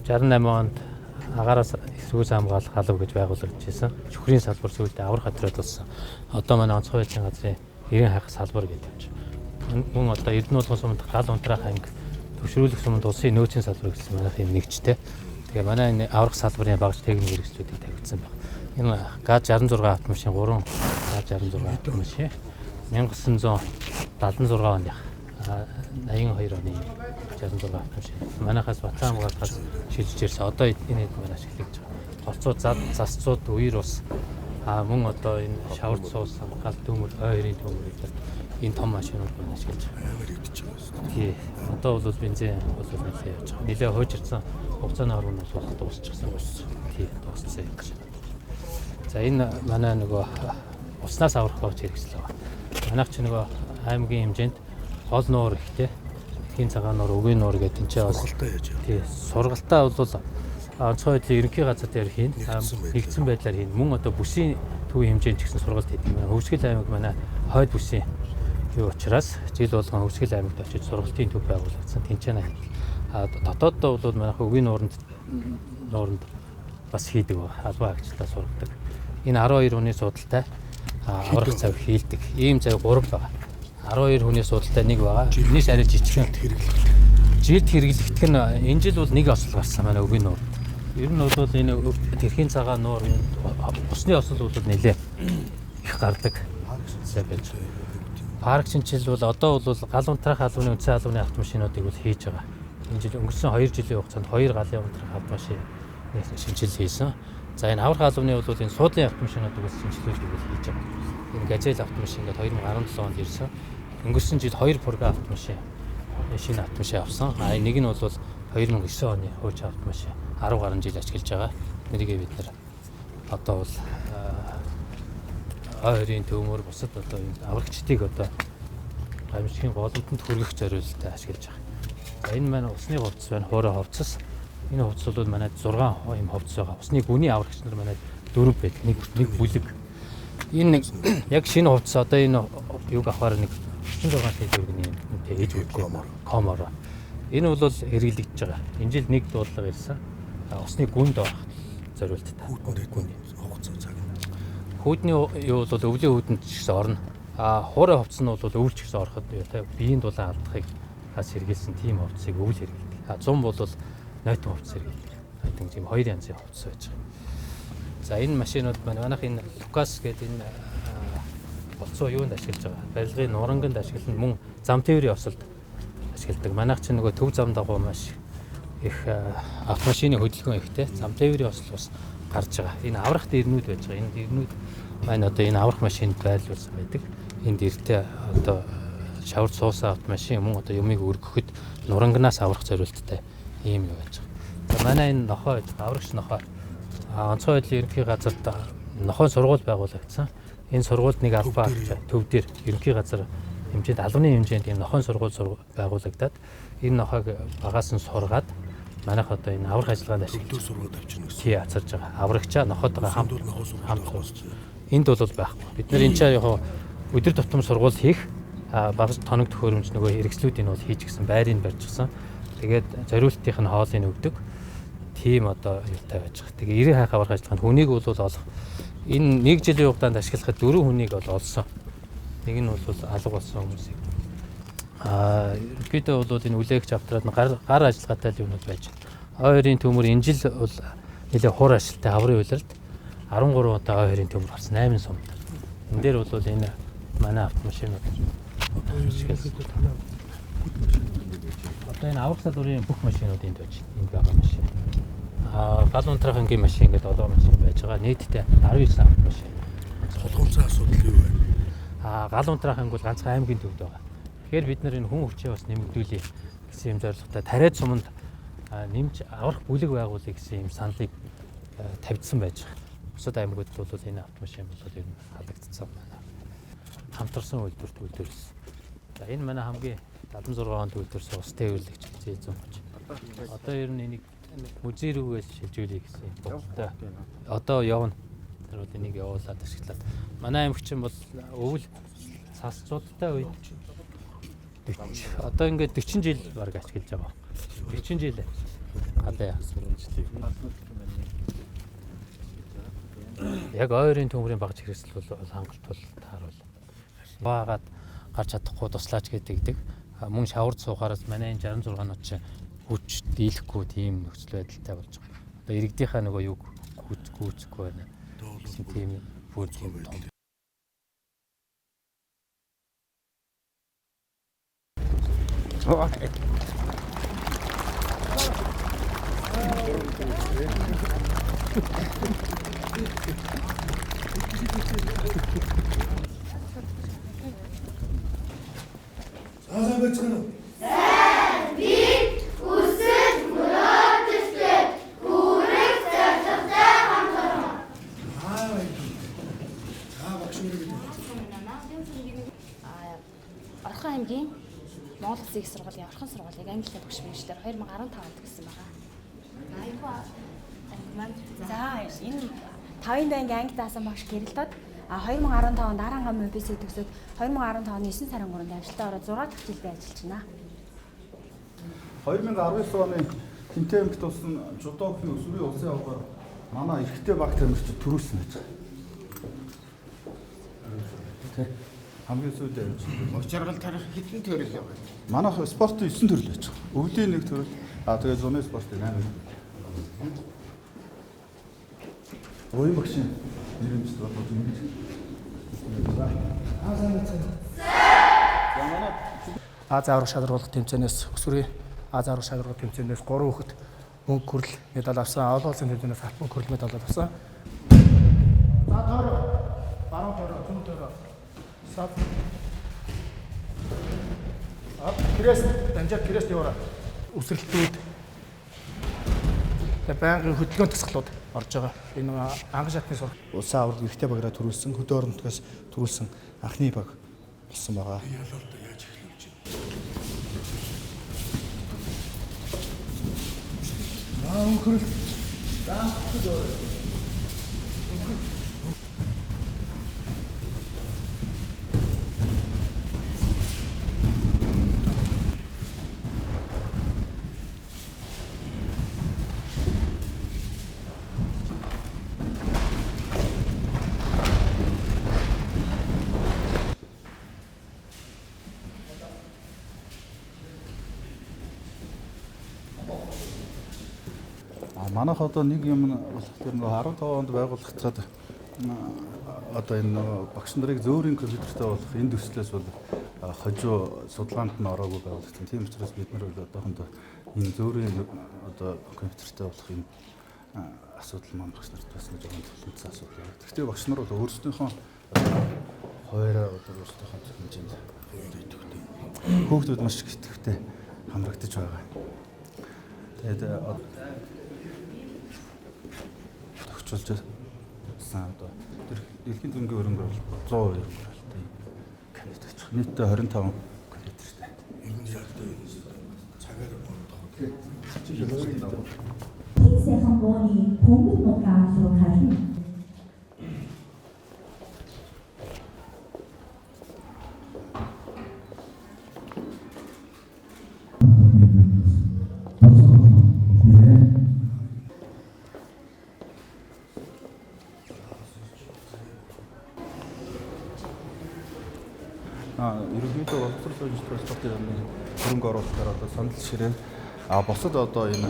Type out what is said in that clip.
68 онд агаараас эсвүүс хамгаалах халав гэж байгуулагдаж байсан. Шүхрийн салбар сүүлдээ аврах хатраад болсон. Одоо манай онцгой байдлын газрын эрийн хайх салбар гэдэг юм чи. Мөн одоо Эрдэнэ уулгын суманд гал унтраах анги төвшрүүлэх суманд улсын нөөцийн салбар гэсэн манайх юм нэгжтэй. Тэгээ манай энэ аврах салбарын багц техник хэрэгслүүдийг тавьчихсан байна. Энэ ГАЗ-66 автомашин 3 ГАЗ-66 автомашин 1976 оны 82 оны 66 автомашин. Манайхаас Батлан хамгаалахаас шилжиж ирсэн. Одоо энэ хэд манай ашиглаж байгаа. Голцоо засцууд үер ус мөн одоо энэ шавар цус гал төмөр ойрын төмөр гэдэг энэ том машинууд манай ашиглаж байгаа. Тий. Одоо бол бензин бол нэлээд явж байгаа. Нэлээд хойжирсан хугацааны орон нь бол дуусчихсан байна. Тий, дууссан юм шиг. За энэ манай нөгөө уснаас аврах хооч хэрэгсэл байгаа. Манайх ч нөгөө аймгийн хэмжээнд гол нуур ихтэй. Эхийн цагаан нуур, өгийн нуур гэдэг энэ ч бас сургалтаа яаж яа. Тий, сургалтаа бол онцгой байдлын ерөнхий газар дээр хийн, нэгдсэн байдлаар хийн. Мөн одоо бүсийн төвийн хэмжээнд ч гэсэн сургалт хийдэг юм. Хөвсгөл аймаг манай хойд бүсийн юу учраас жил болгон Хөвсгөл аймагт очиж сургалтын төв байгуулагдсан. Тэнцэнэ. Дотооддоо бол манайх өгийн нууранд бас хийдэг ба албан агчлалтаа сургадаг. Энэ 12 хүний судалтай аврах цав хийлдэг. Ийм цав 3 байгаа. 12 хүний судалтай нэг байгаа. Энэс арай жижигхэн жилд хэрэглэгдэх нь энэ жил бол нэг осол гарсан манай өгийн нуур. Ер нь бол энэ тэрхийн цагаан нуур усны осол бол нэлээ их гардаг. Парк шинжил бол одоо бол гал унтраах албаны үндсэн албаны автомашинуудыг бол хийж байгаа. Энэ жил өнгөрсөн 2 жилийн хугацаанд 2 галын унтраах автомашин шинжил хийсэн. За энэ аврах албаны бол энэ суудлын автомашинуудыг бас шинжилүүлж хийж байгаа. Энэ газел автомашин гэдэг 2017 онд ирсэн. Өнгөрсөн жил 2 пурга автомашин шинэ автомашин авсан. Нэг нь бол 2009 оны хууч автомашин 10 гаруй жил ашиглаж байгаа. Нэрийг бид нэр одоо бол ойрын төмөр бусад одоо аврагчдыг одоо гамшигын голомтод хүргэх зорилттой ашиглаж байгаа. За энэ маань усны хувцас байна, хуурай хувцас. Энэ хувцас бол манайд 6 юм хувцас байгаа. Усны гүний аврагч нар манайд 4 байдаг. Нэг бүлэг. Энэ яг шинэ хувцас одоо энэ юг авахаар нэг 36 төгрөгийн юм хийж өгөх комор. Энэ бол хэрэглэгдэж байгаа. Энэ жил нэг дуулга ирсэн. Усны гүнд авах зорилттой. Хүүдний юу бол өвлийн хүүдэнд ч гэсэн орно. Хуурай хувцас нь бол өвлч гэсэн ороход биеийн дулаан алдахыг сэргийлсэн тийм хувцсыг өвл хэрэглэдэг. 100 бол нойтон хувцас хэрэглэдэг. Хайтан тийм хоёр янзын хувцас байж байгаа. За энэ машинууд манайх энэ Лукас гэдэг энэ болцоо юунд ашиглаж байгаа. Барилгын нуранганд ашиглан мөн зам тээврийн осолд ашигладаг. Манайх ч нөгөө төв зам дагуу маш их автомашины хөдөлгөөн ихтэй. Зам тээврийн осол бас гарч байгаа. Энэ аврах дэрнүүд байж байгаа. Энэ дэрнүүд маань одоо энэ аврах машинд байлуулсан байдаг. Энд эртээ одоо шавар цуусан автомашин мөн одоо юмыг өргөхөд нурангнаас аврах зорилттой ийм юу байж байгаа. Манай энэ нохой аврагч нохой онцгой байдлын ерөнхий газарт нохойн сургууль байгуулагдсан. Энэ сургуульд нэг албаа төв дээр ерөнхий газар хэмжээнд албаны хэмжээнд энэ нохойн сургууль байгуулагдаад энэ нохойг багаас нь сургаад манайх одоо энэ аврах ажиллагаанд ашиглаж сургууль авчирна гэсэн. Тий, ацарж байгаа. Аврагчаа нохойдоо хамт энд бол байхгүй. Бид нар энэ чаа яг өдөр тутам сургууль хийх багц тоног төхөөрөмж нөгөө хэрэгслүүдийг бол хийж гисэн байрыг барьчихсан. Тэгээд зориултынх нь хоолыг өгдөг. Тийм одоо юутай байж байгаа. Тэгээ эрийн хайх аврах ажиллагаанд хүнийг бол олох. Энэ нэг жилийн хугацаанд ашиглахад 4 хүнийг бол олсон. Нэг нь бол алга болсон хүмүүсийг. Ерөнхийдөө бол энэ үлээгч автраад гар ажиллагаатай юмуд байж байна. Ойрын төмөр энэ жил бол нэлээ хур ашилтай аврын үйлрэлд 13 удаа ойрын төмөр авсан 8 сум. Энэ дээр бол энэ манай автомашинууд одоо энэ аврах салбарын бүх машинууд энд байж байна. Энд байгаа машин. Гал унтраах ангийн машин гэдэг одоо машин байж байгаа. Нийтдээ 19 автомашин. Солонгоцын асуудал юу вэ? Гал унтраах анги бол ганцхан аймгийн төвд байгаа. Тэгэхээр бид нар энэ хүн хүчээ бас нэмэгдүүлээ гэсэн юм зорилготой тариад суманд нэмж аврах бүлэг байгуулъя гэсэн юм саналыг тавьдсан байж байгаа. Бусад аймагуд бол энэ автомашин бол ер нь халагдсан байна. Хамтарсан үйлдвэрлэсэн. За энэ манай хамгийн 76 онд үйлдвэрсэн ус тээвэрлэгч Z130. Одоо ер нь энийг музей рүүгээс шилжүүлэе гэсэн бодлоо. Одоо явна. Тэр бол энийг явуулаад ашиглаад. Манай аймагч нь бол өвөл сасцуудтай үед одоо ингээд 40 жил баг ашиглаж байгаа. 40 жил гадаа яах. Сурвалжлыг. Яг ойрын төмрийн багж хэрэгсэл бол хангалт бол тааруул. Баагаад гарч чадахгүй туслаач гэдэг. Мөн шавард суухаараас манай энэ 66 нот чинь хүч дийлэхгүй тийм нөхцөл байдалтай болж байгаа. Одоо иргэдийнхаа нөгөө юг гүйцэхгүй байна. Тийм бүр тийм том. Сайн байцгаана уу? Орхон аймгийн Монгол Улсын их сургуулийн орхон сургуулийн англи багш мэргэжлэр 2015 онд гэсэн байгаа. За энэ 5-ын дангийн англи даасан багш гэрэлтод 2015 онд Аранга МБС төгсөөд 2015 оны 9 сарын 3-нд ажилдаа ороод 6 дахь жилдээ ажиллаж байна. 2019 оны Тэмтээмт тулсан Жудогийн өсвөрийн улсын авгаар манай эрэгтэй баг тамирчид төрүүлсэн гэж байна. Хамгийн сүүлд явж. Учиргал тарих хэдэн төрөл яваа. Манайх спортын 9 төрөл байж байгаа. Өвлийн 1 төрөл. Тэгээд зуны спортын 8. Оюун багшийн нэрмжтэй болоод ингэж. Аз аврах шалралт тэмцээнээс өсвөрийн Аз аврах шалралт тэмцээнээс 3 хүүхэд мөнгө хүрэл медаль авсан. Олон улсын тэмцээнээс албан хүрэл медаль авсан. За тоор баруун тоор зүүн тоор сав. Крест дамжаад крест яваараа. Өсрэлтүүд байнгын хөдөлгөөн тасгалууд орж байгаа. Энэ анхан шатны сурах улсын аврал эрэгтэй багаараа төрүүлсэн, хөдөө оронтгоос төрүүлсэн анхны баг болсон байгаа. Ялалт яаж эхлүүлж байна? Өнгөрөл. Манайх одоо нэг юм болохоор нөгөө 15 онд байгуулагдаад одоо энэ багш нарыг зөөрийн компьютертэй болох энэ төслөөс бол хожуу судалгаанд нь ороогүй байгуулагдсан. Тийм учраас бид нар одоохондоо энэ зөөрийн одоо компьютертэй болох энэ асуудал маань багш нарт бас нэг жоохон төлөвлөсөн асуудал байна. Гэхдээ багш нар бол өөрсдийнхөө хоёроо одоо өөрсдийнхөө хэмжээнд хүүхдүүд маш их идэвхтэй хамрагдаж байгаа. Тэгээд төгсүүлж сан одоо дэлхийн тэмдгийн өрөнгө бол 100% өрөнгө кандидат очих. Нийтдээ 25 кандидаттай. Ер нь яг цагаар боддог. Сайхан бооны хөнгөн нугаа асуу харна. Ерөнхийдөө боловсрол хөгжлийн спортын яамны хөрөнгө оруулалтаар одоо санал ширээ босод одоо энэ